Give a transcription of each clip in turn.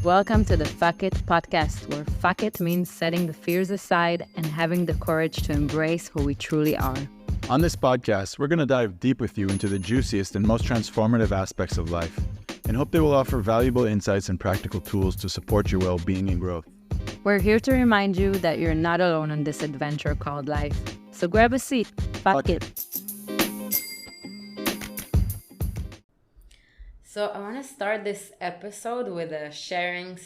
Welcome to the Fuck It podcast, where fuck it means setting the fears aside and having the courage to embrace who we truly are. On this podcast, we're going to dive deep with you into the juiciest and most transformative aspects of life, and hope they will offer valuable insights and practical tools to support your well-being and growth. We're here to remind you that you're not alone on this adventure called life. So grab a seat. Fuck it. So I want to start this episode with a sharing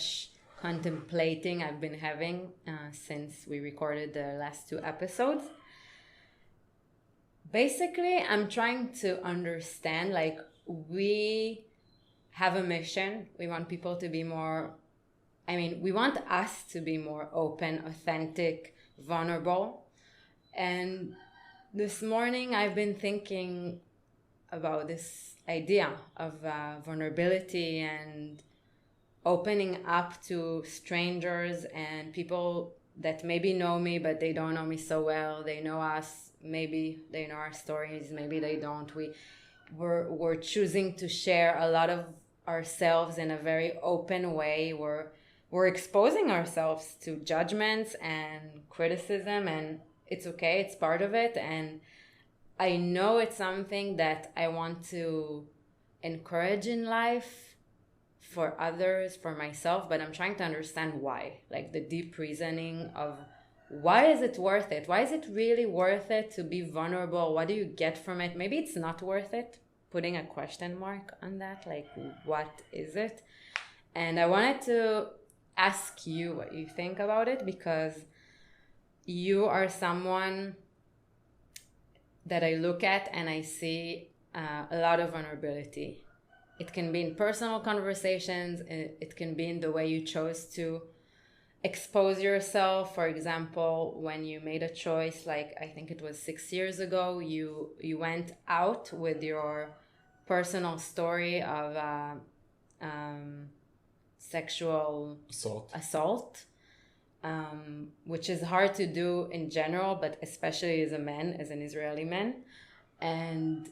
/ contemplating I've been having since we recorded the last 2 episodes. Basically, I'm trying to understand, we have a mission. We want people to be more, we want us to be more open, authentic, vulnerable. And this morning I've been thinking about this idea of vulnerability and opening up to strangers and people that maybe know me, but they don't know me so well. They know us, maybe they know our stories, maybe they don't. We're choosing to share a lot of ourselves in a very open way. We're exposing ourselves to judgments and criticism, and it's okay, it's part of it. And I know it's something that I want to encourage in life for others, for myself, but I'm trying to understand why, like the deep reasoning of why is it worth it? Why is it really worth it to be vulnerable? What do you get from it? Maybe it's not worth it, putting a question mark on that, like what is it? And I wanted to ask you what you think about it, because you are someone that I look at and I see a lot of vulnerability. It can be in personal conversations, it can be in the way you chose to expose yourself. For example, when you made a choice, like I think it was 6 years ago, you went out with your personal story of sexual assault. Which is hard to do in general, but especially as a man, as an Israeli man. And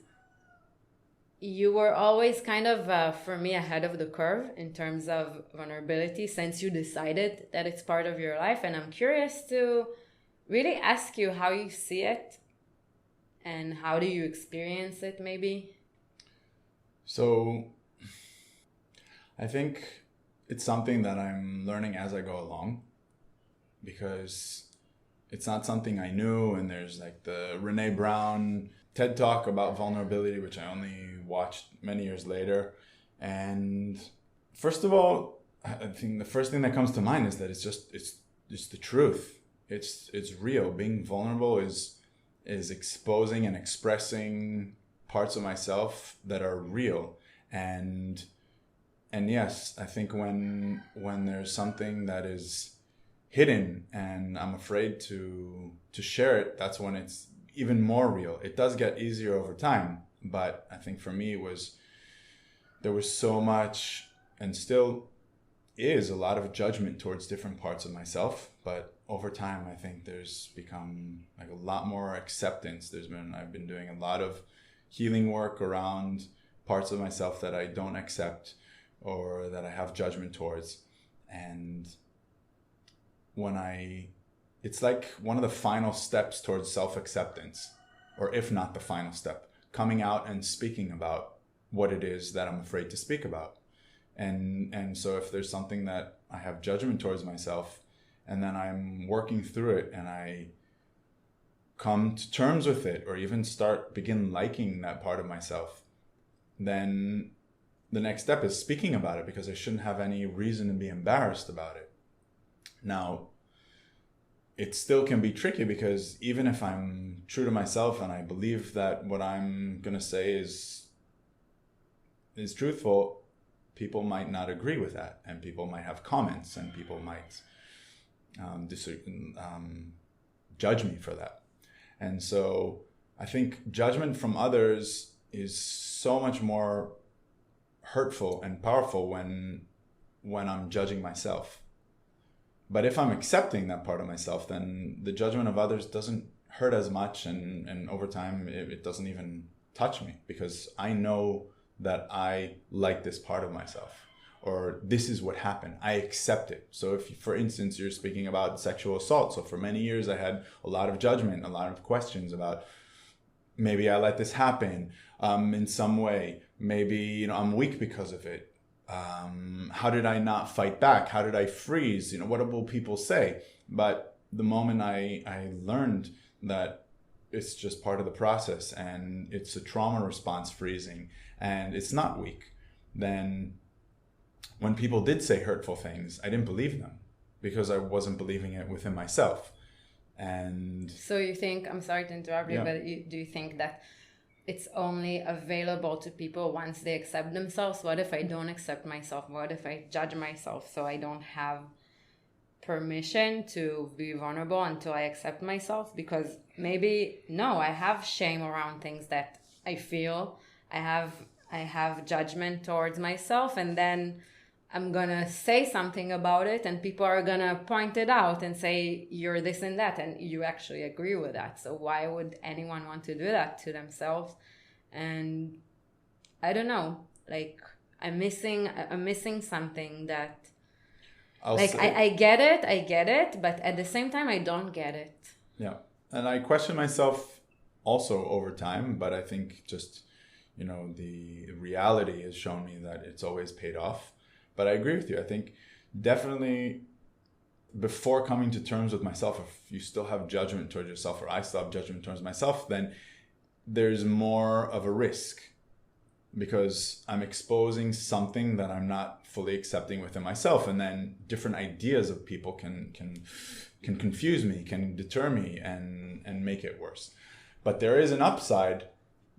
you were always kind of, for me, ahead of the curve in terms of vulnerability since you decided that it's part of your life. And I'm curious to really ask you how you see it and how do you experience it, maybe? So, I think it's something that I'm learning as I go along, because it's not something I knew. And there's like the Renee Brown TED Talk about vulnerability, which I only watched many years later. And first of all, I think the first thing that comes to mind is that it's just the truth. It's real. Being vulnerable is exposing and expressing parts of myself that are real. And yes, I think when there's something that is hidden and I'm afraid to share it, that's when it's even more real. It does get easier over time, but I think for me there was so much, and still is a lot of judgment towards different parts of myself. But over time, I think there's become like a lot more acceptance. I've been doing a lot of healing work around parts of myself that I don't accept or that I have judgment towards. And it's like one of the final steps towards self-acceptance, or if not the final step, coming out and speaking about what it is that I'm afraid to speak about. And so if there's something that I have judgment towards myself, and then I'm working through it and I come to terms with it, or even begin liking that part of myself, then the next step is speaking about it, because I shouldn't have any reason to be embarrassed about it. Now, it still can be tricky, because even if I'm true to myself and I believe that what I'm going to say is truthful, people might not agree with that, and people might have comments, and people might judge me for that. And so I think judgment from others is so much more hurtful and powerful when I'm judging myself. But if I'm accepting that part of myself, then the judgment of others doesn't hurt as much, and over time it doesn't even touch me, because I know that I like this part of myself, or this is what happened. I accept it. So if, for instance, you're speaking about sexual assault. So for many years, I had a lot of judgment, a lot of questions about maybe I let this happen in some way. Maybe, you know, I'm weak because of it. How did I not fight back? How did I freeze? You know, what will people say? But the moment I learned that it's just part of the process and it's a trauma response, freezing, and it's not weak, then when people did say hurtful things, I didn't believe them because I wasn't believing it within myself. And so you think, I'm sorry to interrupt you, Yeah. but do you think that it's only available to people once they accept themselves? What if I don't accept myself? What if I judge myself? So I don't have permission to be vulnerable until I accept myself? Because maybe, no, I have shame around things that I feel. I have judgment towards myself, and then I'm gonna say something about it, and people are gonna point it out and say you're this and that, and you actually agree with that. So why would anyone want to do that to themselves? And I don't know, like I'm missing something that, like, I get it, but at the same time I don't get it. Yeah. And I question myself also over time, but I think just, you know, the reality has shown me that it's always paid off. But I agree with you. I think definitely before coming to terms with myself, if you still have judgment towards yourself, or I still have judgment towards myself, then there's more of a risk because I'm exposing something that I'm not fully accepting within myself. And then different ideas of people can confuse me, can deter me and make it worse. But there is an upside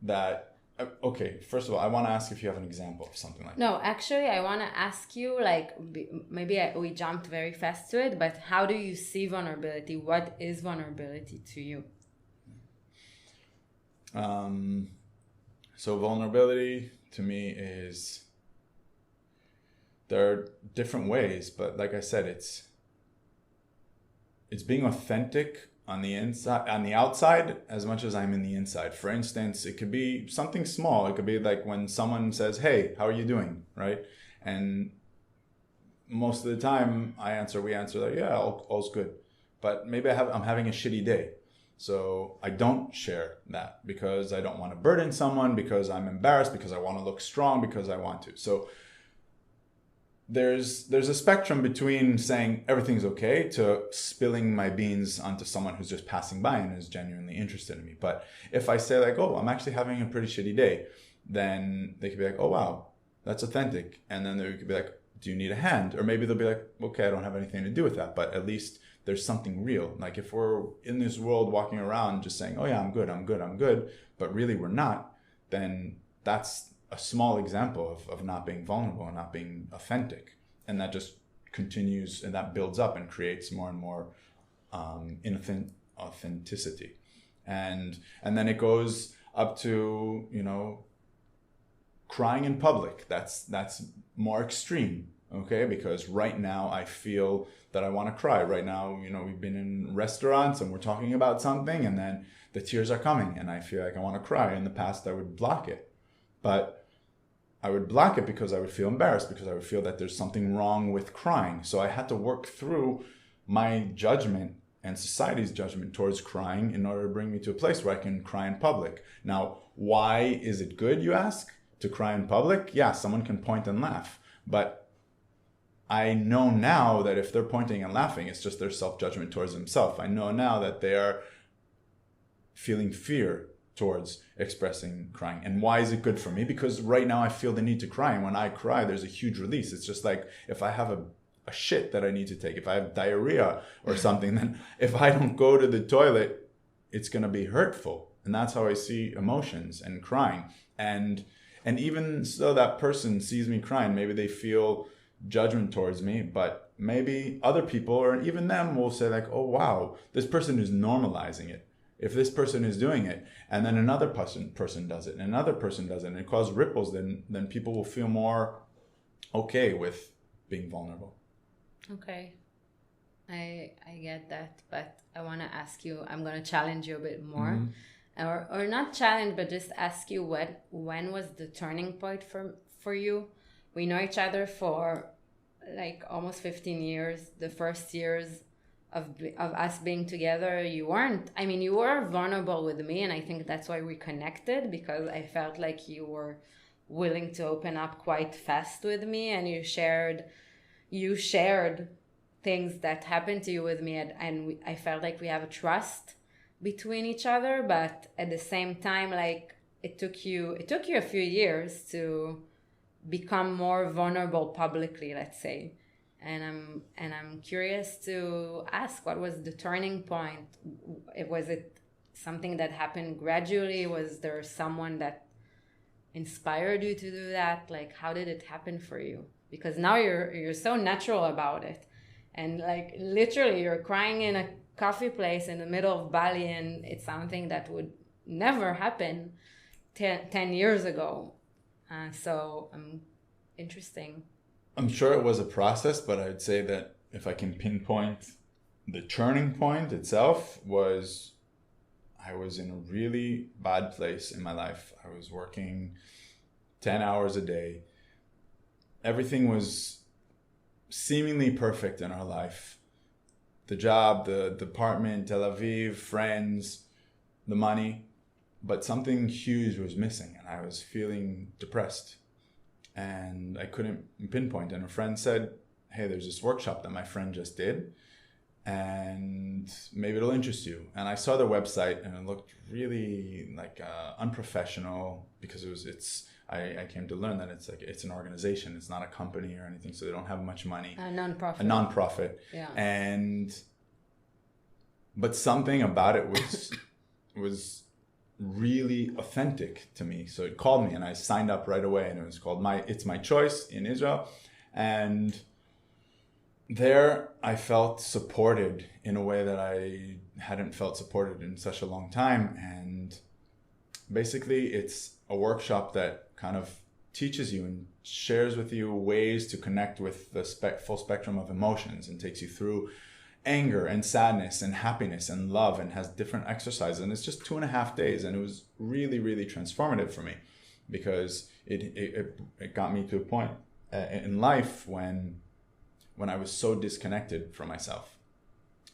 that, okay, first of all, I want to ask if you have an example of something like that. No, actually, I want to ask you, like, maybe we jumped very fast to it, but how do you see vulnerability? What is vulnerability to you? So vulnerability to me is, there are different ways, but like I said, it's being authentic on the inside, on the outside, as much as I'm in the inside. For instance, it could be something small. It could be like when someone says, "Hey, how are you doing?" Right? And most of the time we answer like, "Yeah, all's good." But maybe I'm having a shitty day. So I don't share that because I don't want to burden someone, because I'm embarrassed, because I want to look strong, because I want to. So there's a spectrum between saying everything's okay to spilling my beans onto someone who's just passing by and is genuinely interested in me. But if I say like, "Oh, I'm actually having a pretty shitty day," then they could be like, "Oh, wow, that's authentic." And then they could be like, "Do you need a hand?" Or maybe they'll be like, "Okay, I don't have anything to do with that," but at least there's something real. Like if we're in this world walking around just saying, "Oh yeah, I'm good," but really we're not, then that's a small example of not being vulnerable and not being authentic. And that just continues, and that builds up and creates more and more authenticity. And then it goes up to, you know, crying in public. That's more extreme, okay? Because right now I feel that I want to cry. Right now, you know, we've been in restaurants and we're talking about something, and then the tears are coming and I feel like I want to cry. In the past, I would block it. But I would block it because I would feel embarrassed, because I would feel that there's something wrong with crying. So I had to work through my judgment and society's judgment towards crying in order to bring me to a place where I can cry in public. Now, why is it good, you ask, to cry in public? Yeah, someone can point and laugh. But I know now that if they're pointing and laughing, it's just their self-judgment towards themselves. I know now that they are feeling fear towards expressing crying. And why is it good for me? Because right now I feel the need to cry. And when I cry, there's a huge release. It's just like if I have a shit that I need to take, if I have diarrhea or something, then if I don't go to the toilet, it's going to be hurtful. And that's how I see emotions and crying. And even so, that person sees me crying, maybe they feel judgment towards me, but maybe other people or even them will say like, "Oh wow, this person is normalizing it." If this person is doing it, and then another person does it, and another person does it, and it causes ripples, then people will feel more okay with being vulnerable. Okay, I get that, but I want to ask you. I'm gonna challenge you a bit more, or not challenge, but just ask you when was the turning point for you? we know each other for like almost 15 years. The first years of us being together, you weren't, I mean, you were vulnerable with me, and I think that's why we connected, because I felt like you were willing to open up quite fast with me, and you shared things that happened to you with me, and I felt like we have a trust between each other. But at the same time, like it took you a few years to become more vulnerable publicly, let's say. And I'm curious to ask, what was the turning point? Was it something that happened gradually? Was there someone that inspired you to do that? Like, how did it happen for you? Because now you're so natural about it, and like literally you're crying in a coffee place in the middle of Bali, and it's something that would never happen 10 years ago. So interesting. I'm sure it was a process, but I'd say that if I can pinpoint the turning point itself, was I was in a really bad place in my life. I was working 10 hours a day. Everything was seemingly perfect in our life. The job, the apartment, Tel Aviv, friends, the money. But something huge was missing, and I was feeling depressed. And I couldn't pinpoint. And a friend said, hey, there's this workshop that my friend just did, and maybe it'll interest you. And I saw their website, and it looked really like unprofessional, because I came to learn that it's an organization. It's not a company or anything, so they don't have much money. A nonprofit. A nonprofit. Yeah. But something about it was really authentic to me. So it called me, and I signed up right away, and it was called It's My Choice in Israel. And there I felt supported in a way that I hadn't felt supported in such a long time. And basically it's a workshop that kind of teaches you and shares with you ways to connect with the full spectrum of emotions, and takes you through anger and sadness and happiness and love, and has different exercises. And it's just 2.5 days, and it was really, really transformative for me, because it got me to a point in life when I was so disconnected from myself,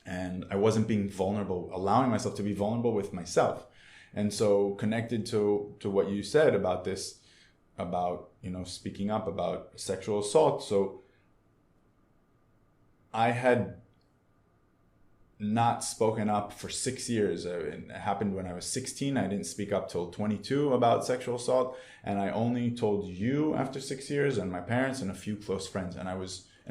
and I wasn't being vulnerable, allowing myself to be vulnerable with myself. And so connected to what you said about this, about, speaking up about sexual assault. So I had not spoken up for 6 years. It happened when I was 16. I didn't speak up till 22 about sexual assault. And I only told you after 6 years, and my parents and a few close friends. And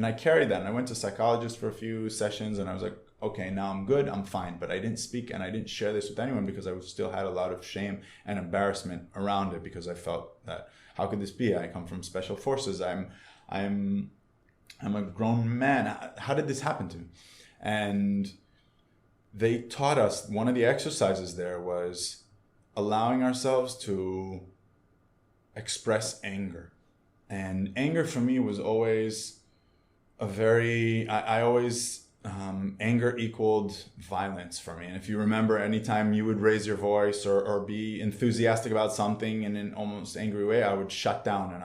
I carried that. And I went to psychologists for a few sessions, and I was like, okay, now I'm good, I'm fine. But I didn't speak, and I didn't share this with anyone, because I still had a lot of shame and embarrassment around it, because I felt that, how could this be? I come from special forces. I'm a grown man. How did this happen to me? And they taught us, one of the exercises there was allowing ourselves to express anger. And anger for me was always I always, anger equaled violence for me. And if you remember, anytime you would raise your voice or be enthusiastic about something in an almost angry way, I would shut down, and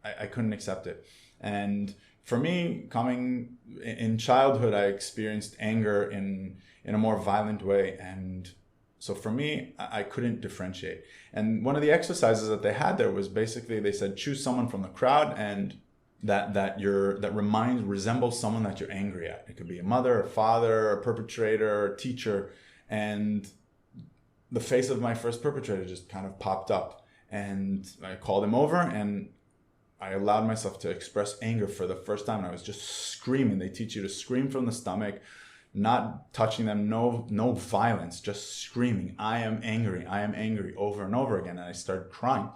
I couldn't accept it. And for me, coming in childhood, I experienced anger in a more violent way. And so for me, I couldn't differentiate. And one of the exercises that they had there was basically, they said, choose someone from the crowd and that resembles someone that you're angry at. It could be a mother, a father, a perpetrator, a teacher. And the face of my first perpetrator just kind of popped up, and I called him over, and I allowed myself to express anger for the first time. And I was just screaming. They teach you to scream from the stomach, not touching them, no violence, just screaming, I am angry, over and over again. And I started crying.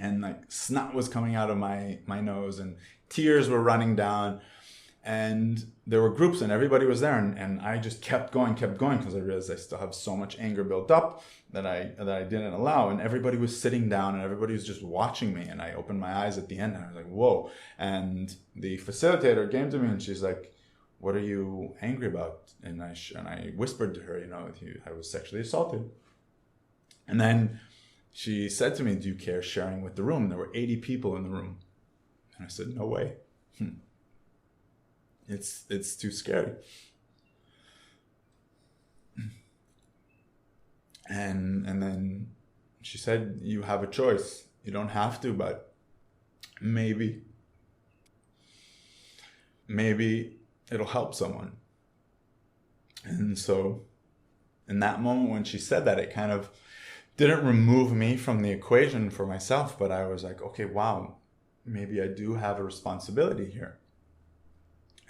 And like snot was coming out of my nose, and tears were running down. And there were groups, and everybody was there. And I just kept going, because I realized I still have so much anger built up that I didn't allow. And everybody was sitting down, and everybody was just watching me. And I opened my eyes at the end, and I was like, whoa. And the facilitator came to me, and she's like, what are you angry about? And I whispered to her, I was sexually assaulted. And then she said to me, do you care sharing with the room? There were 80 people in the room. And I said, no way. It's too scary. And then she said, you have a choice. You don't have to, but maybe it'll help someone. And so in that moment when she said that, it kind of didn't remove me from the equation for myself, but I was like, okay, wow, maybe I do have a responsibility here.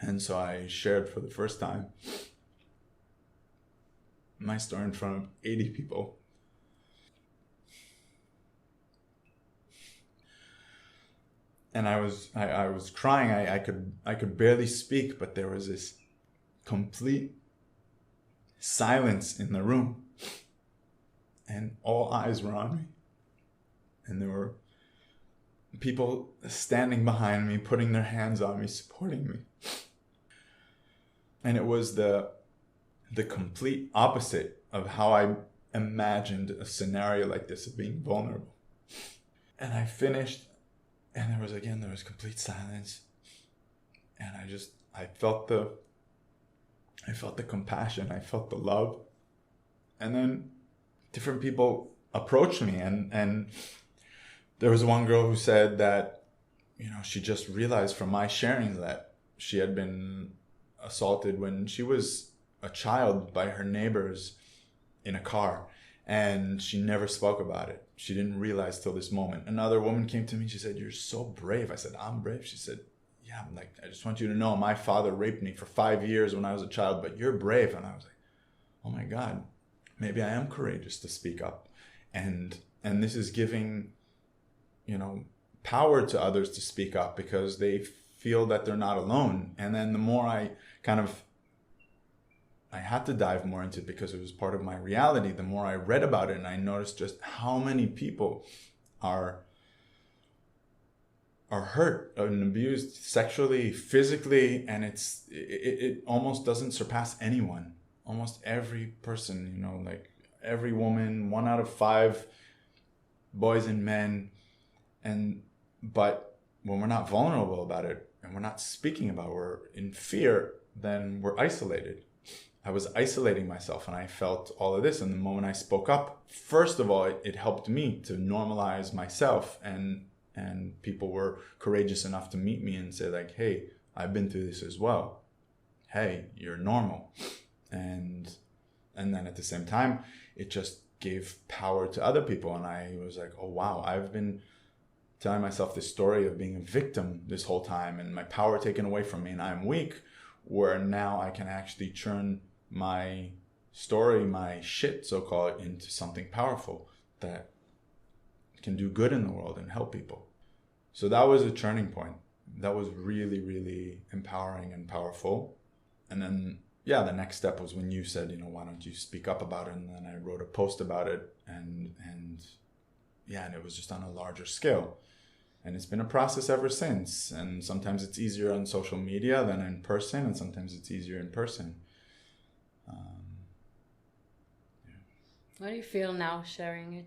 And so I shared for the first time my story in front of 80 people. And I was crying. I could barely speak, but there was this complete silence in the room. And all eyes were on me. And there were people standing behind me, putting their hands on me, supporting me. And it was the complete opposite of how I imagined a scenario like this of being vulnerable. And I finished, and there was complete silence. And I felt the compassion, I felt the love. And then different people approached me, and there was one girl who said that, she just realized from my sharing that she had been assaulted when she was a child by her neighbors in a car, and she never spoke about it. She didn't realize till this moment. Another woman came to me, she said, you're so brave. I said, I'm brave. She said, yeah, I just want you to know my father raped me for 5 years when I was a child, but you're brave. And I was like, oh my God, maybe I am courageous to speak up. And this is giving, power to others to speak up because they feel that they're not alone. And then the more I had to dive more into it because it was part of my reality. The more I read about it, and I noticed just how many people are hurt and abused sexually, physically, and it almost doesn't surpass anyone. Almost every person, like every woman, 1 out of 5 boys and men. But when we're not vulnerable about it and we're not speaking about it, we're in fear, then we're isolated. I was isolating myself, and I felt all of this. And the moment I spoke up, first of all, it helped me to normalize myself, and people were courageous enough to meet me and say like, hey, I've been through this as well. Hey, you're normal. And then at the same time, it just gave power to other people. And I was like, oh wow, I've been telling myself this story of being a victim this whole time and my power taken away from me and I'm weak, where now I can actually turn my story, my shit, so-called, into something powerful that can do good in the world and help people. So that was a turning point. That was really, really empowering and powerful. And then, the next step was when you said, why don't you speak up about it? And then I wrote a post about it, and it was just on a larger scale. And it's been a process ever since. And sometimes it's easier on social media than in person, and sometimes it's easier in person. How do you feel now sharing it?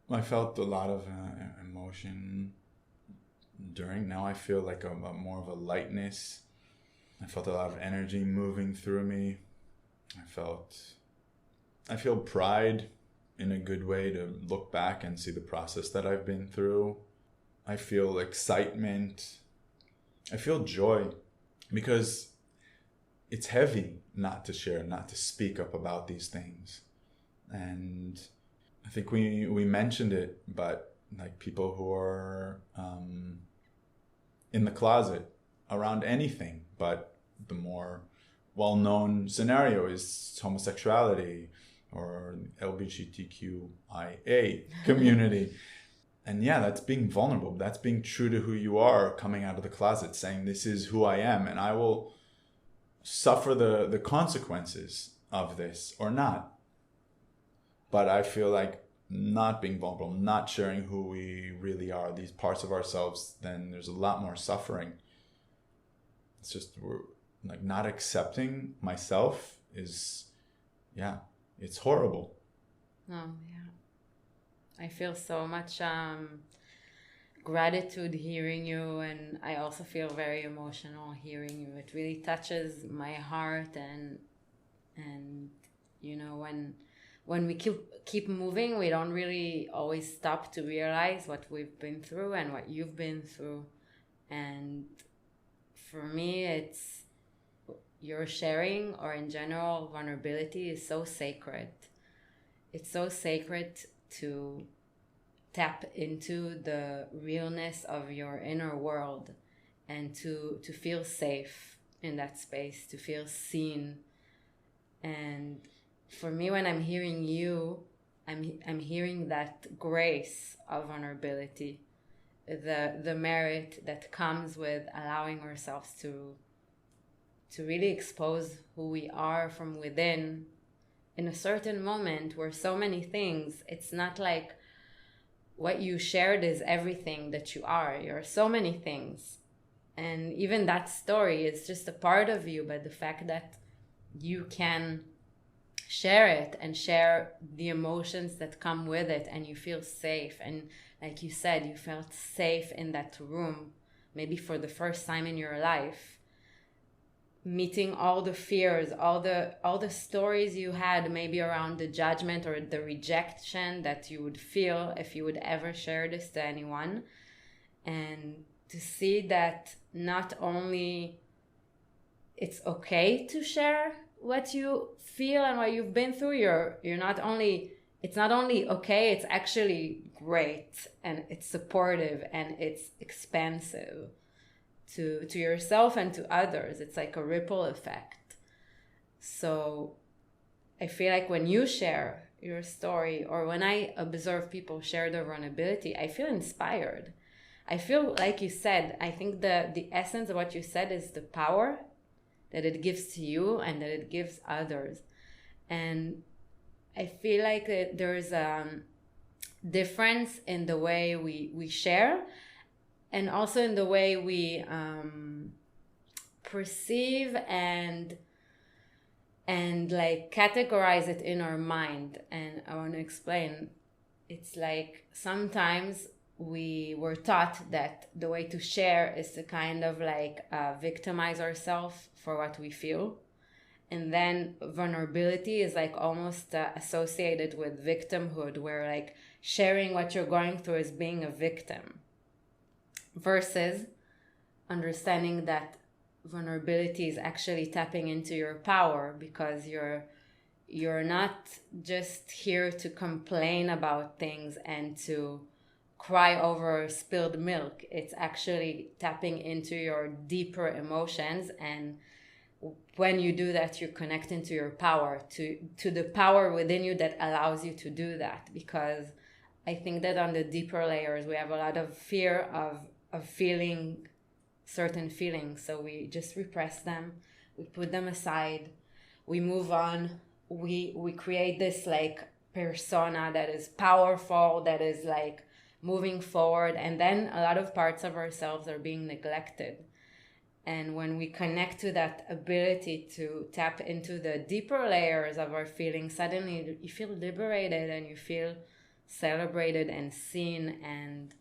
I felt a lot of emotion during. Now I feel like a more of a lightness. I felt a lot of energy moving through me. I feel pride in a good way to look back and see the process that I've been through. I feel excitement. I feel joy, because it's heavy not to share, not to speak up about these things. And I think we mentioned it, but like people who are in the closet around anything, but the more well-known scenario is homosexuality or LGBTQIA community. And that's being vulnerable. That's being true to who you are, coming out of the closet, saying this is who I am, and I will suffer the consequences of this or not. But I feel like not being vulnerable, not sharing who we really are, these parts of ourselves, then there's a lot more suffering. It's just, we're like, not accepting myself is, it's horrible. Oh, yeah. I feel so much gratitude hearing you, and I also feel very emotional hearing you. It really touches my heart, and when we keep moving, we don't really always stop to realize what we've been through and what you've been through. And for me, it's your sharing, or in general vulnerability, is so sacred. It's so sacred to tap into the realness of your inner world, and to feel safe in that space, to feel seen. And for me, when I'm hearing you, I'm hearing that grace of vulnerability, the merit that comes with allowing ourselves to really expose who we are from within in a certain moment where so many things, it's not like what you shared is everything that you are. You're so many things. And even that story is just a part of you, but the fact that you can share it and share the emotions that come with it, and you feel safe. And like you said, you felt safe in that room, maybe for the first time in your life, meeting all the fears, all the stories you had maybe around the judgment or the rejection that you would feel if you would ever share this to anyone. And to see that not only it's okay to share what you feel and what you've been through, you're not only, it's not only okay, it's actually great, and it's supportive, and it's expansive to yourself and to others. It's like a ripple effect. So I feel like when you share your story, or when I observe people share their vulnerability, I feel inspired. I feel, like you said, I think the essence of what you said is the power that it gives to you and that it gives others. And I feel like there's a difference in the way we share, and also in the way we perceive and like categorize it in our mind. And I want to explain. It's like sometimes we were taught that the way to share is to kind of like victimize ourselves for what we feel. And then vulnerability is like almost associated with victimhood, where like sharing what you're going through is being a victim, versus understanding that vulnerability is actually tapping into your power, because you're not just here to complain about things and to cry over spilled milk. It's actually tapping into your deeper emotions, and when you do that, you connect into your power, to the power within you that allows you to do that. Because I think that on the deeper layers we have a lot of fear of feeling certain feelings, so we just repress them, we put them aside, we move on, we create this like persona that is powerful, that is like moving forward, and then a lot of parts of ourselves are being neglected. And when we connect to that ability to tap into the deeper layers of our feelings, suddenly you feel liberated and you feel celebrated and seen. And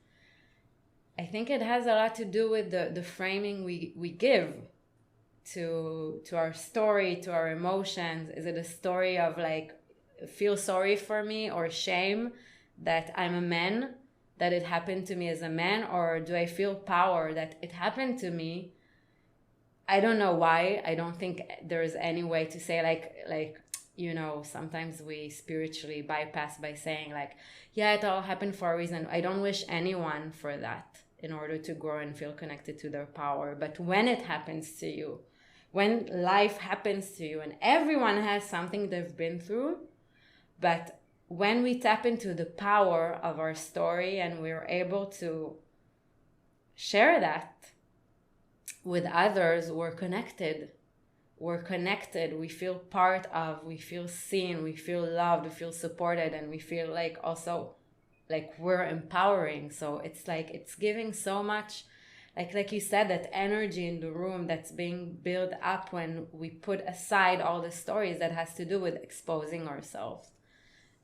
I think it has a lot to do with the framing we give to our story, to our emotions. Is it a story of like, feel sorry for me, or shame that I'm a man, that it happened to me as a man? Or do I feel power that it happened to me? I don't know why. I don't think there's any way to say like sometimes we spiritually bypass by saying like, yeah, it all happened for a reason. I don't wish anyone for that, in order to grow and feel connected to their power. But when it happens to you, when life happens to you, and everyone has something they've been through, but when we tap into the power of our story and we're able to share that with others, we're connected. We feel part of, we feel seen, we feel loved, we feel supported, and we feel like also like we're empowering. So it's like, it's giving so much like you said, that energy in the room that's being built up when we put aside all the stories that has to do with exposing ourselves.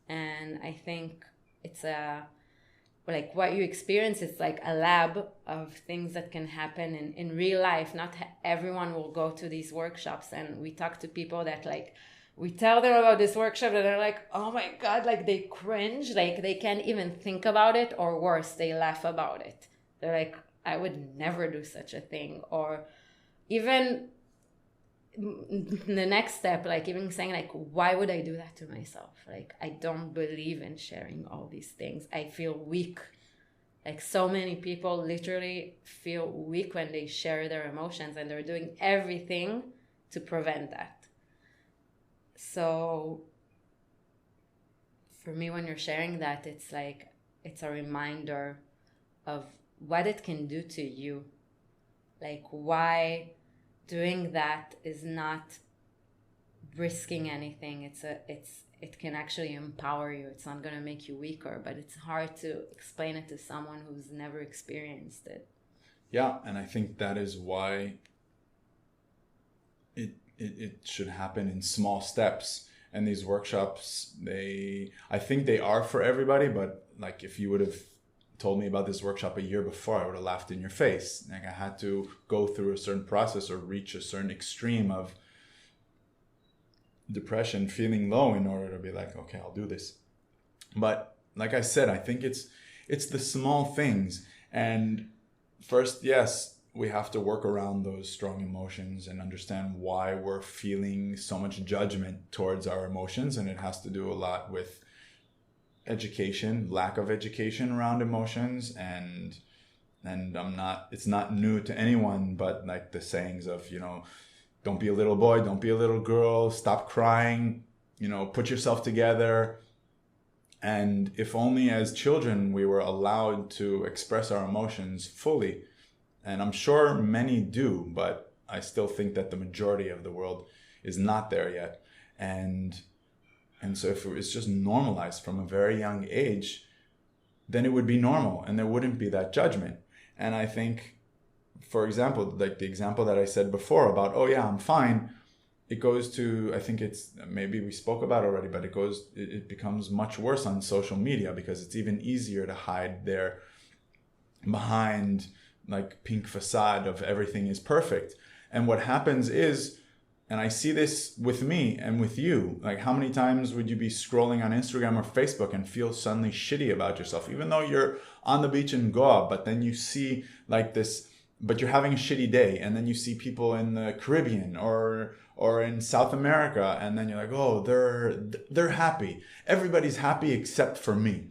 And I think it's like what you experience, it's like a lab of things that can happen in real life. Not everyone will go to these workshops, and we talk to people that like, we tell them about this workshop and they're like, oh my God, like they cringe, like they can't even think about it, or worse, they laugh about it. They're like, I would never do such a thing. Or even the next step, like even saying like, why would I do that to myself? Like, I don't believe in sharing all these things. I feel weak. Like so many people literally feel weak when they share their emotions, and they're doing everything to prevent that. So for me, when you're sharing that, it's like, it's a reminder of what it can do to you. Like why doing that is not risking anything. It can actually empower you. It's not going to make you weaker, but it's hard to explain it to someone who's never experienced it. Yeah, and I think that is why it should happen in small steps. And these workshops, I think they are for everybody, but like if you would have told me about this workshop a year before, I would have laughed in your face. Like I had to go through a certain process or reach a certain extreme of depression, feeling low, in order to be like, okay, I'll do this. But like I said, I think it's the small things. And first, yes, we have to work around those strong emotions and understand why we're feeling so much judgment towards our emotions. And it has to do a lot with education, lack of education around emotions. And it's not new to anyone, but like the sayings of, don't be a little boy, don't be a little girl, stop crying, put yourself together. And if only as children we were allowed to express our emotions fully, and I'm sure many do, but I still think that the majority of the world is not there yet. And so if it's just normalized from a very young age, then it would be normal and there wouldn't be that judgment. And I think, for example, like the example that I said before about, oh yeah, I'm fine, it goes to, I think it's, maybe we spoke about already, but it becomes much worse on social media, because it's even easier to hide there behind like pink facade of everything is perfect. And what happens is, and I see this with me and with you, like how many times would you be scrolling on Instagram or Facebook and feel suddenly shitty about yourself, even though you're on the beach in Goa, but then you see like this, but you're having a shitty day, and then you see people in the Caribbean or in South America, and then you're like, oh, they're happy. Everybody's happy except for me.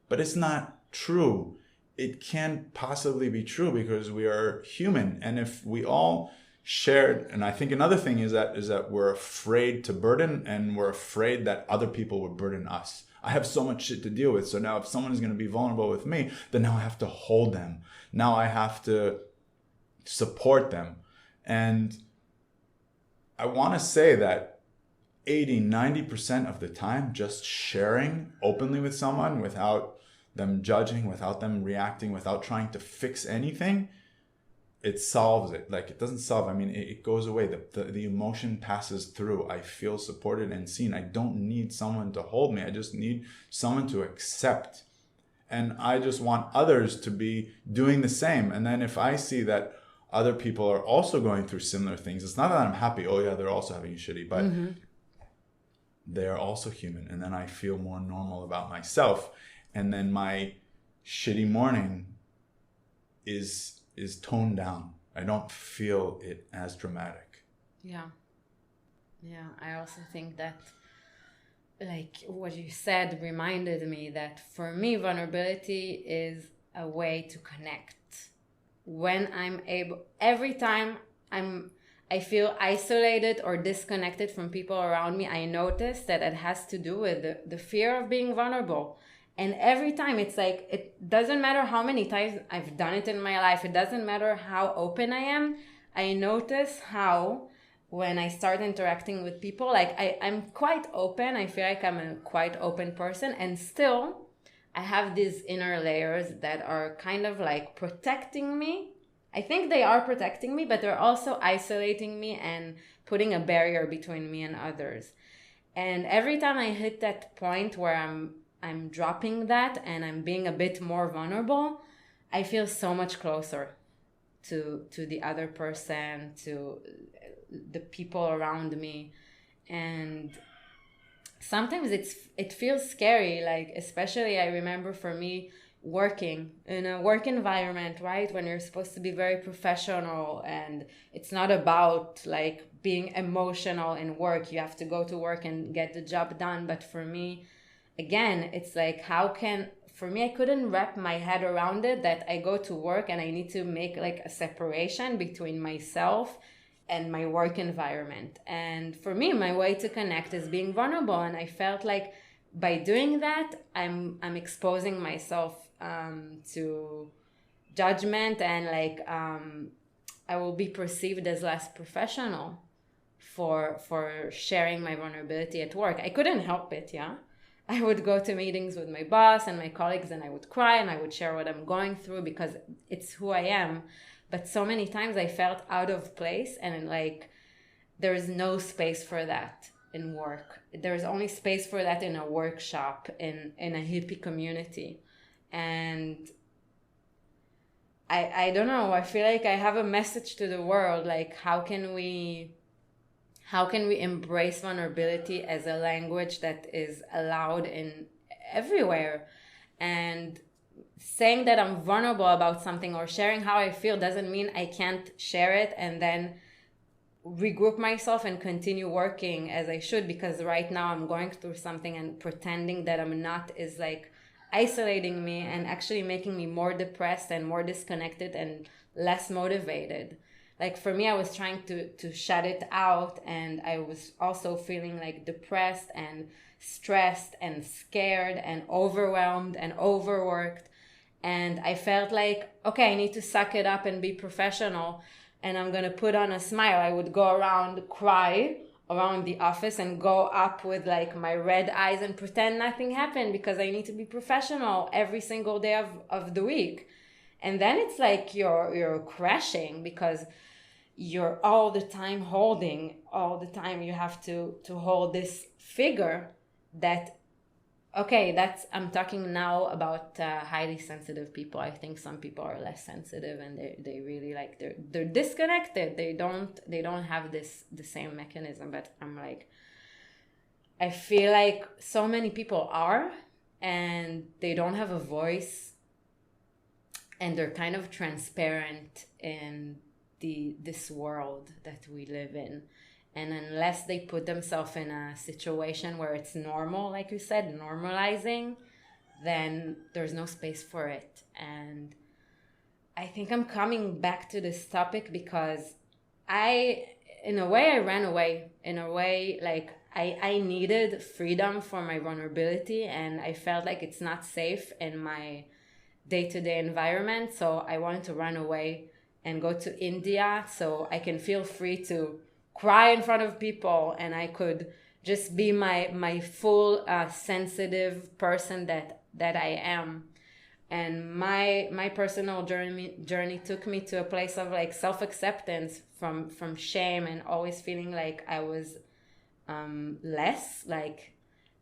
But it's not true. It can't possibly be true, because we are human. And if we all shared, and I think another thing is that we're afraid to burden, and we're afraid that other people would burden us. I have so much shit to deal with. So now if someone is going to be vulnerable with me, then now I have to hold them. Now I have to support them. And I want to say that 80-90% of the time, just sharing openly with someone without them judging, without them reacting, without trying to fix anything, it solves it. Like, it doesn't solve, I mean, it goes away. The emotion passes through. I feel supported and seen. I don't need someone to hold me. I just need someone to accept. And I just want others to be doing the same. And then if I see that other people are also going through similar things, it's not that I'm happy, oh yeah, they're also having a shitty, but they're also human. And then I feel more normal about myself. And then my shitty morning is toned down. I don't feel it as dramatic. Yeah. I also think that, like what you said reminded me that for me, vulnerability is a way to connect. When I'm able, every time I feel isolated or disconnected from people around me, I notice that it has to do with the fear of being vulnerable. And every time it's like, it doesn't matter how many times I've done it in my life, it doesn't matter how open I am, I notice how when I start interacting with people, like I'm quite open, I feel like I'm a quite open person, and still I have these inner layers that are kind of like protecting me I think they are protecting me, but they're also isolating me and putting a barrier between me and others. And every time I hit that point where I'm dropping that and I'm being a bit more vulnerable, I feel so much closer to the other person, to the people around me. And sometimes it feels scary, like, especially I remember for me working in a work environment, right, when you're supposed to be very professional, and it's not about like being emotional in work. You have to go to work and get the job done. But for me, again, it's like, how can, for me, I couldn't wrap my head around it, that I go to work and I need to make like a separation between myself and my work environment. And for me, my way to connect is being vulnerable. And I felt like by doing that, I'm exposing myself to judgment, and like I will be perceived as less professional for sharing my vulnerability at work. I couldn't help it, yeah. I would go to meetings with my boss and my colleagues, and I would cry and I would share what I'm going through because it's who I am. But so many times I felt out of place, and like there is no space for that in work. There's only space for that in a workshop, in a hippie community. And I don't know, I feel like I have a message to the world, like how can we embrace vulnerability as a language that is allowed in everywhere. And saying that I'm vulnerable about something or sharing how I feel doesn't mean I can't share it and then regroup myself and continue working as I should, because right now I'm going through something, and pretending that I'm not is like isolating me and actually making me more depressed and more disconnected and less motivated. Like for me, I was trying to shut it out, and I was also feeling like depressed and stressed and scared and overwhelmed and overworked. And I felt like, okay, I need to suck it up and be professional, and I'm going to put on a smile. I would go around, cry around the office, and go up with like my red eyes and pretend nothing happened, because I need to be professional every single day of the week. And then it's like you're crashing, because you're all the time you have to hold this figure that, okay, I'm talking now about highly sensitive people. I think some people are less sensitive, and they really like, they're disconnected. They don't have the same mechanism. But I'm like, I feel like so many people are, and they don't have a voice, and they're kind of transparent in this world that we live in. And unless they put themselves in a situation where it's normal, like you said, normalizing, then there's no space for it. And I think I'm coming back to this topic because in a way, I ran away. In a way, like I needed freedom for my vulnerability, and I felt like it's not safe in my day-to-day environment. So I wanted to run away and go to India so I can feel free to cry in front of people, and I could just be my full sensitive person that I am. And my personal journey took me to a place of like self-acceptance from shame, and always feeling like I was less, like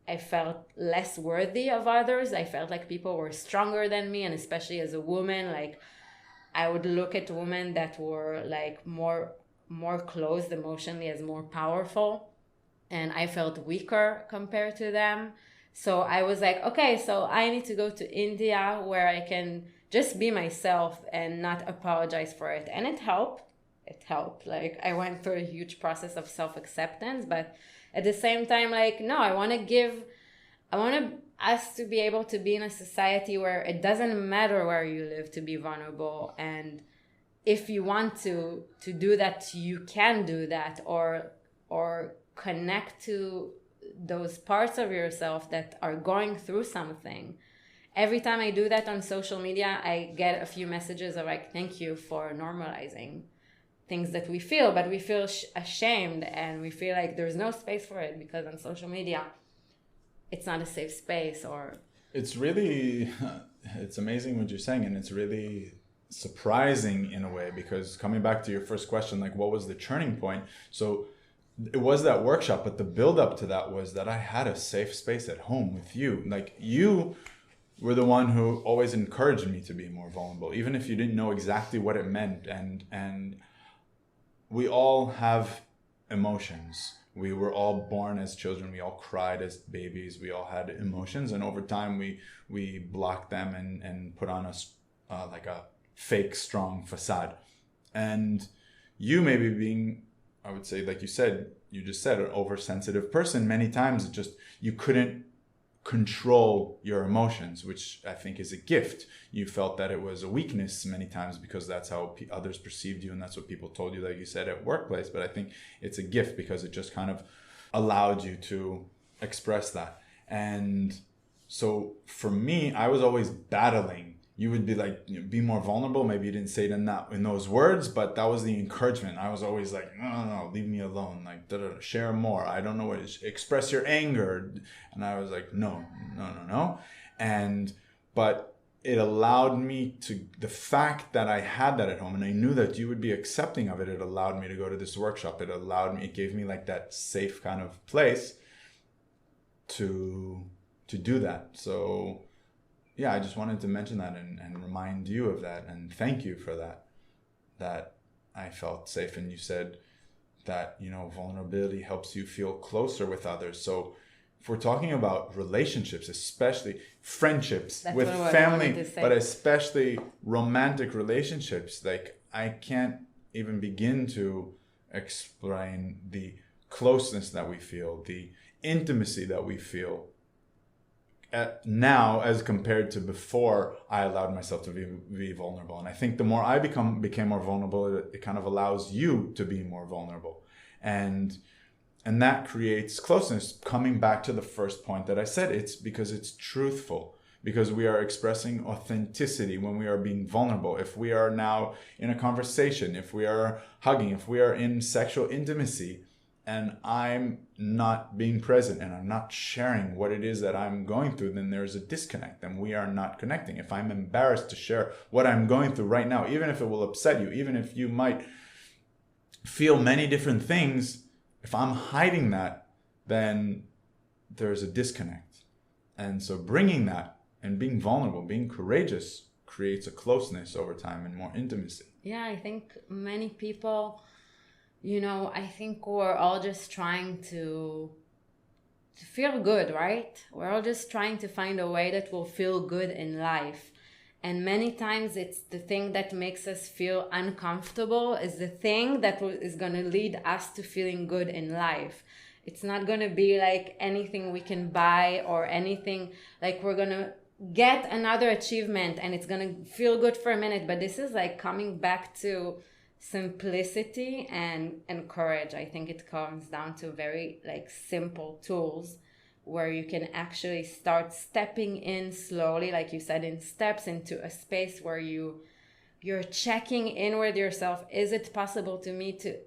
I felt less worthy of others. I felt like people were stronger than me, and especially as a woman, like I would look at women that were like more closed emotionally as more powerful, and I felt weaker compared to them. So I was like, okay, so I need to go to India where I can just be myself and not apologize for it. And it helped. Like I went through a huge process of self-acceptance, but at the same time, like, no, I want us to be able to be in a society where it doesn't matter where you live to be vulnerable. And if you want to do that, you can do that, or connect to those parts of yourself that are going through something. Every time I do that on social media, I get a few messages of like, thank you for normalizing things that we feel, but we feel ashamed, and we feel like there's no space for it because on social media it's not a safe space. Or it's really it's amazing what you're saying, and it's really surprising in a way, because coming back to your first question, like what was the turning point? So it was that workshop, but the build up to that was that I had a safe space at home with you. Like you were the one who always encouraged me to be more vulnerable, even if you didn't know exactly what it meant. And we all have emotions. We were all born as children. We all cried as babies. We all had emotions, and over time we blocked them and put on like a fake strong facade. And you maybe being, I would say, like you just said, an oversensitive person, many times it just, you couldn't control your emotions, which I think is a gift. You felt that it was a weakness many times because that's how others perceived you, and that's what people told you, like you said, at workplace. But I think it's a gift because it just kind of allowed you to express that. And so for me, I was always battling. You would be like, be more vulnerable. Maybe you didn't say it in those words, but that was the encouragement. I was always like, no, leave me alone. Like, share more. I don't know what it is. Express your anger. And I was like, no. But it allowed me to, the fact that I had that at home and I knew that you would be accepting of it, it allowed me to go to this workshop. It gave me like that safe kind of place to do that. So yeah, I just wanted to mention that and remind you of that, and thank you for that I felt safe. And you said that, vulnerability helps you feel closer with others. So if we're talking about relationships, especially friendships, with family, but especially romantic relationships, like I can't even begin to explain the closeness that we feel, the intimacy that we feel now as compared to before I allowed myself to be vulnerable. And I think the more I became more vulnerable, it kind of allows you to be more vulnerable. And that creates closeness. Coming back to the first point that I said, it's because it's truthful, because we are expressing authenticity when we are being vulnerable. If we are now in a conversation, if we are hugging, if we are in sexual intimacy, and I'm not being present and I'm not sharing what it is that I'm going through, then there's a disconnect and we are not connecting. If I'm embarrassed to share what I'm going through right now, even if it will upset you, even if you might feel many different things, if I'm hiding that, then there's a disconnect. And so bringing that and being vulnerable, being courageous, creates a closeness over time and more intimacy. Yeah, I think many people, I think we're all just trying to feel good, right? We're all just trying to find a way that will feel good in life. And many times it's the thing that makes us feel uncomfortable is the thing that is going to lead us to feeling good in life. It's not going to be like anything we can buy or anything like we're going to get another achievement and it's going to feel good for a minute. But this is like coming back to simplicity and courage. I think it comes down to very like simple tools where you can actually start stepping in slowly, like you said, in steps into a space where you're checking in with yourself. Is it possible to me to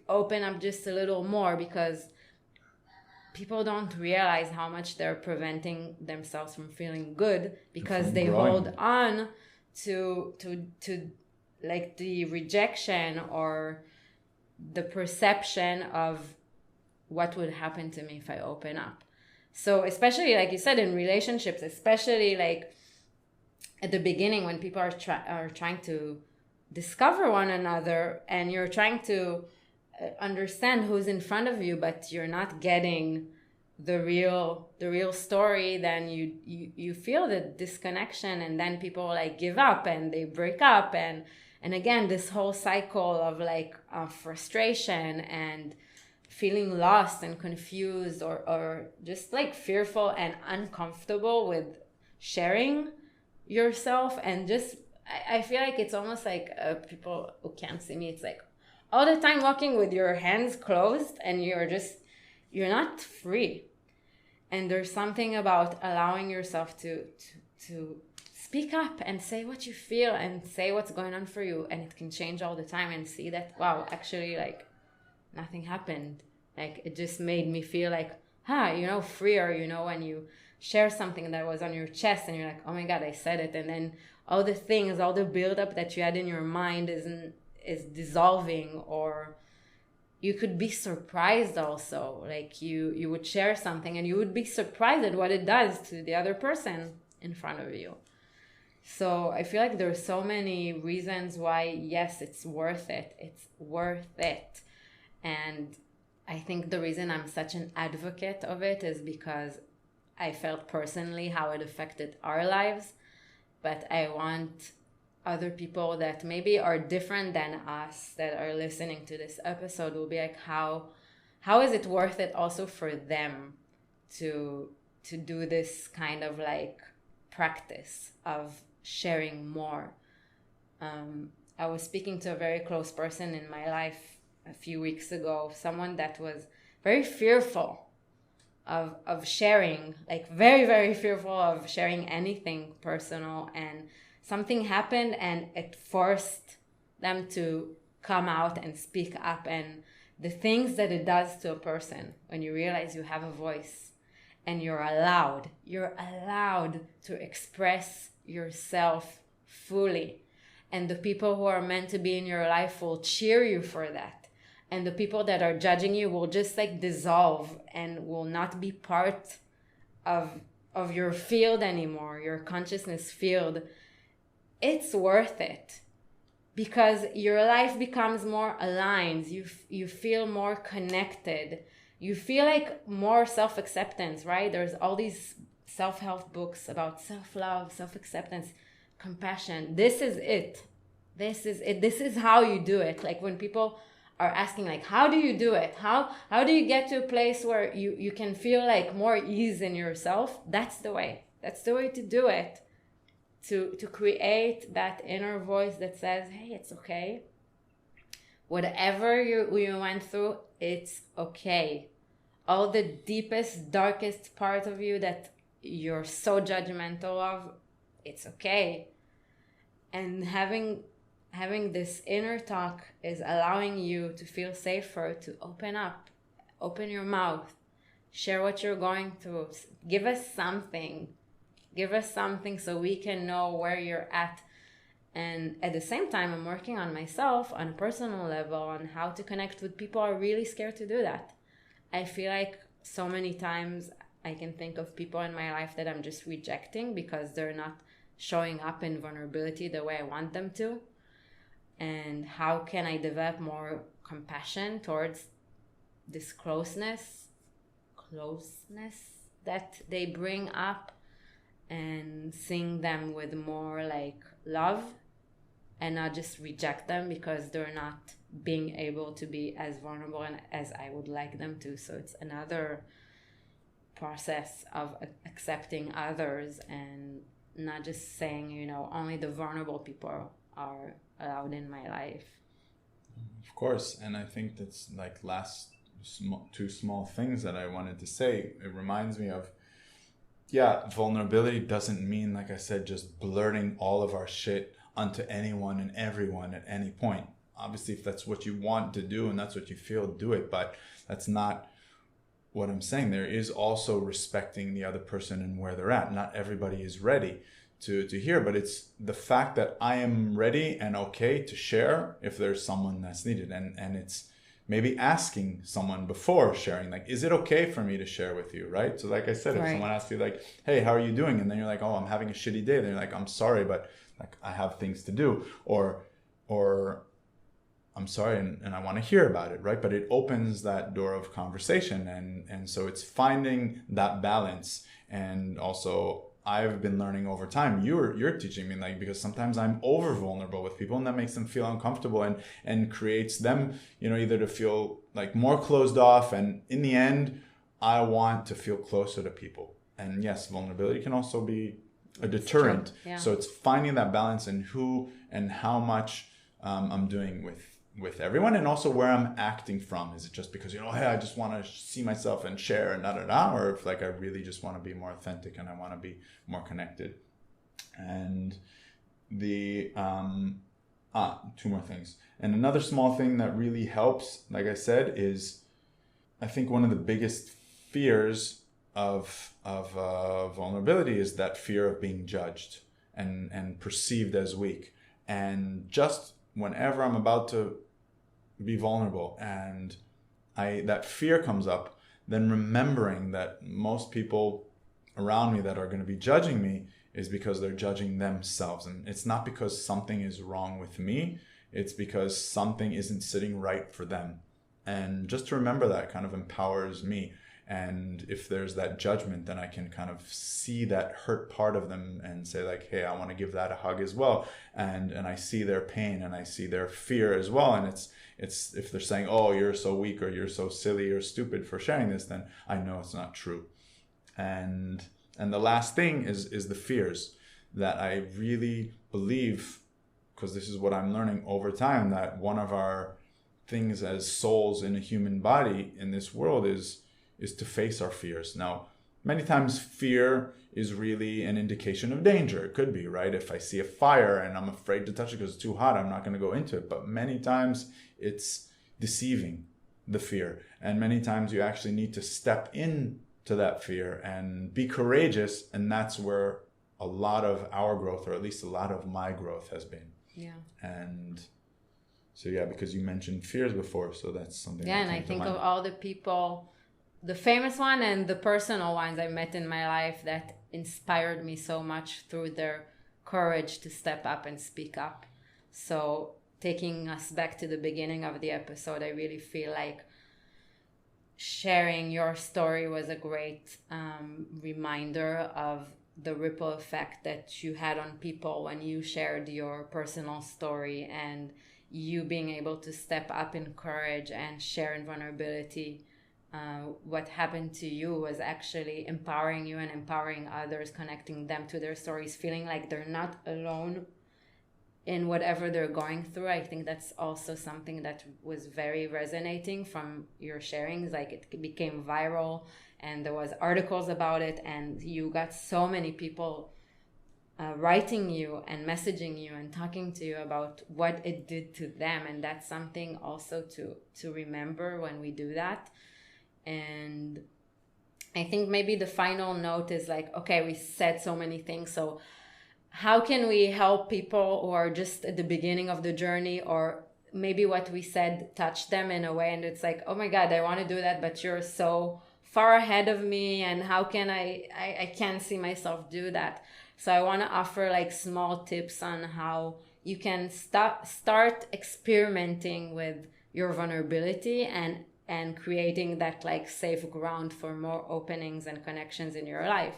open up just a little more? Because people don't realize how much they're preventing themselves from feeling good because they hold on to like the rejection or the perception of what would happen to me if I open up. So especially like you said in relationships, especially like at the beginning when people are trying to discover one another and you're trying to understand who's in front of you, but you're not getting the real story, then you feel the disconnection, and then people like give up and they break up, and again this whole cycle of like frustration and feeling lost and confused or just like fearful and uncomfortable with sharing yourself. And just I feel like it's almost like people who can't see me, it's like all the time walking with your hands closed and you're not free. And there's something about allowing yourself to speak up and say what you feel and say what's going on for you, and it can change all the time, and see that, wow, actually like nothing happened. Like it just made me feel like, freer, when you share something that was on your chest and you're like, oh my God, I said it. And then all the things, all the buildup that you had in your mind is dissolving. Or you could be surprised also. Like you would share something and you would be surprised at what it does to the other person in front of you. So I feel like there's so many reasons why, yes, it's worth it. It's worth it. And I think the reason I'm such an advocate of it is because I felt personally how it affected our lives. But I want other people that maybe are different than us that are listening to this episode will be like, how is it worth it also for them to do this kind of like practice of sharing more. I was speaking to a very close person in my life a few weeks ago, someone that was very fearful of sharing, like very, very fearful of sharing anything personal, and something happened and it forced them to come out and speak up. And the things that it does to a person when you realize you have a voice and you're allowed to express yourself fully, and the people who are meant to be in your life will cheer you for that, and the people that are judging you will just like dissolve and will not be part of your field anymore, your consciousness field. It's worth it because your life becomes more aligned. You feel more connected. You feel like more self-acceptance, right? There's all these self-help books about self-love, self-acceptance, compassion. This is it. This is how you do it. Like when people are asking like, how do you do it? How do you get to a place where you can feel like more ease in yourself? That's the way. That's the way to do it. To create that inner voice that says, hey, it's okay. Whatever you went through, it's okay. All the deepest, darkest part of you that you're so judgmental of, it's okay. And having this inner talk is allowing you to feel safer, to open up, open your mouth, share what you're going through. Give us something so we can know where you're at. And at the same time, I'm working on myself on a personal level on how to connect with people who are really scared to do that. I feel like so many times I can think of people in my life that I'm just rejecting because they're not showing up in vulnerability the way I want them to. And how can I develop more compassion towards this closeness that they bring up, and seeing them with more like love and not just reject them because they're not being able to be as vulnerable as I would like them to. So it's another process of accepting others and not just saying, only the vulnerable people are allowed in my life. Of course. And I think that's like two small things that I wanted to say. It reminds me of, vulnerability doesn't mean, like I said, just blurting all of our shit onto anyone and everyone at any point. Obviously, if that's what you want to do and that's what you feel, do it. But that's not what I'm saying. There is also respecting the other person and where they're at. Not everybody is ready to hear, but it's the fact that I am ready and okay to share if there's someone that's needed. And it's maybe asking someone before sharing, like, is it okay for me to share with you, right? So like I said, if someone asks you like, hey, how are you doing? And then you're like, oh, I'm having a shitty day. Then you're like, I'm sorry, but like I have things to do. Or I'm sorry and I want to hear about it, right? But it opens that door of conversation. And so it's finding that balance. And also I've been learning over time, you're teaching me, like, because sometimes I'm over vulnerable with people and that makes them feel uncomfortable and creates them, either to feel like more closed off. And in the end, I want to feel closer to people. And yes, vulnerability can also be a deterrent. Yeah. So it's finding that balance in who and how much I'm doing with everyone, and also where I'm acting from. Is it just because, hey, I just want to see myself and share and or if like I really just want to be more authentic and I want to be more connected. And the two more things. And another small thing that really helps, like I said, is I think one of the biggest fears vulnerability is that fear of being judged and perceived as weak. And just whenever I'm about to be vulnerable and that fear comes up, then remembering that most people around me that are going to be judging me is because they're judging themselves. And it's not because something is wrong with me, it's because something isn't sitting right for them. And just to remember that kind of empowers me. And if there's that judgment, then I can kind of see that hurt part of them and say like, hey, I want to give that a hug as well. And I see their pain and I see their fear as well. And it's if they're saying, oh, you're so weak or you're so silly or stupid for sharing this, then I know it's not true. And the last thing is the fears that I really believe, because this is what I'm learning over time, that one of our things as souls in a human body in this world is to face our fears. Now, many times fear is really an indication of danger. It could be, right? If I see a fire and I'm afraid to touch it because it's too hot, I'm not going to go into it. But many times it's deceiving, the fear. And many times you actually need to step in to that fear and be courageous. And that's where a lot of our growth, or at least a lot of my growth, has been. Yeah. And so, yeah, because you mentioned fears before, so that's something. Yeah, and I think of all the people, the famous one and the personal ones I met in my life that inspired me so much through their courage to step up and speak up. So taking us back to the beginning of the episode, I really feel like sharing your story was a great reminder of the ripple effect that you had on people when you shared your personal story, and you being able to step up in courage and share in vulnerability. What happened to you was actually empowering you and empowering others, connecting them to their stories, feeling like they're not alone in whatever they're going through. I think that's also something that was very resonating from your sharings. Like, it became viral and there was articles about it, and you got so many people writing you and messaging you and talking to you about what it did to them. And that's something also to remember when we do that. And I think maybe the final note is like, okay, we said so many things, so how can we help people who are just at the beginning of the journey, or maybe what we said touched them in a way and it's like, oh my God, I want to do that, but you're so far ahead of me, and how can I can't see myself do that. So I want to offer like small tips on how you can start experimenting with your vulnerability and creating that like safe ground for more openings and connections in your life.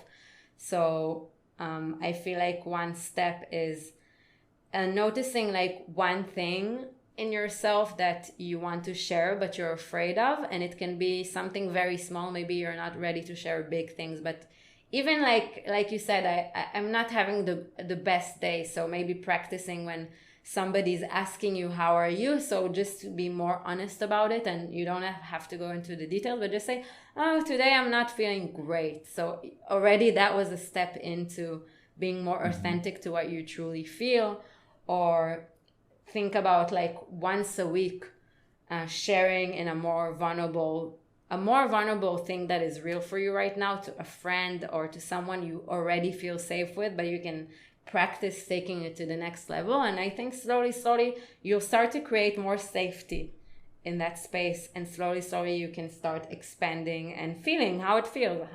So I feel like one step is noticing like one thing in yourself that you want to share but you're afraid of, and it can be something very small. Maybe you're not ready to share big things, but even like you said, I'm not having the best day, so maybe practicing when somebody's asking you how are you, so just to be more honest about it, and you don't have to go into the details, but just say, oh, today I'm not feeling great. So already that was a step into being more authentic to what you truly feel. Or think about like once a week sharing in a more vulnerable thing that is real for you right now to a friend or to someone you already feel safe with, but you can practice taking it to the next level. And I think slowly you'll start to create more safety in that space, and slowly you can start expanding and feeling how it feels.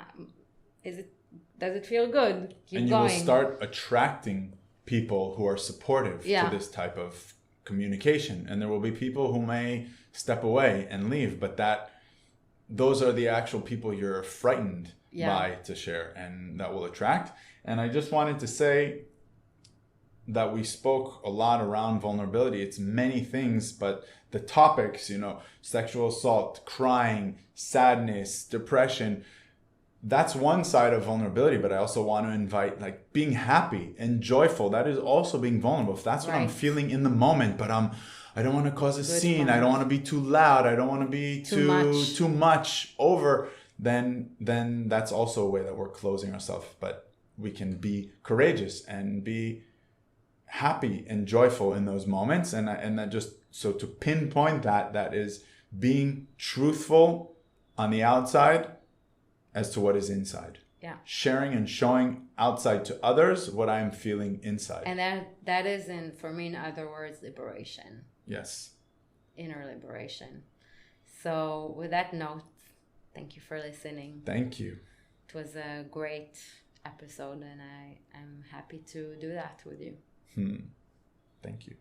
Does it feel good? Keep going. Will start attracting people who are supportive to this type of communication, and there will be people who may step away and leave, but those are the actual people you're frightened by to share, and that will attract. And I just wanted to say that we spoke a lot around vulnerability. It's many things, but the topics, sexual assault, crying, sadness, depression, that's one side of vulnerability. But I also want to invite like being happy and joyful. That is also being vulnerable. If that's what I'm feeling in the moment, but I don't want to cause a scene. Moment. I don't want to be too loud. I don't want to be too much over. Then that's also a way that we're closing ourselves. But we can be courageous and be happy and joyful in those moments. And that just, so to pinpoint that is being truthful on the outside as to what is inside. Yeah. Sharing and showing outside to others what I am feeling inside. And that is, for me, in other words, liberation. Yes. Inner liberation. So with that note, thank you for listening. Thank you. It was a great episode, and I am happy to do that with you. Thank you.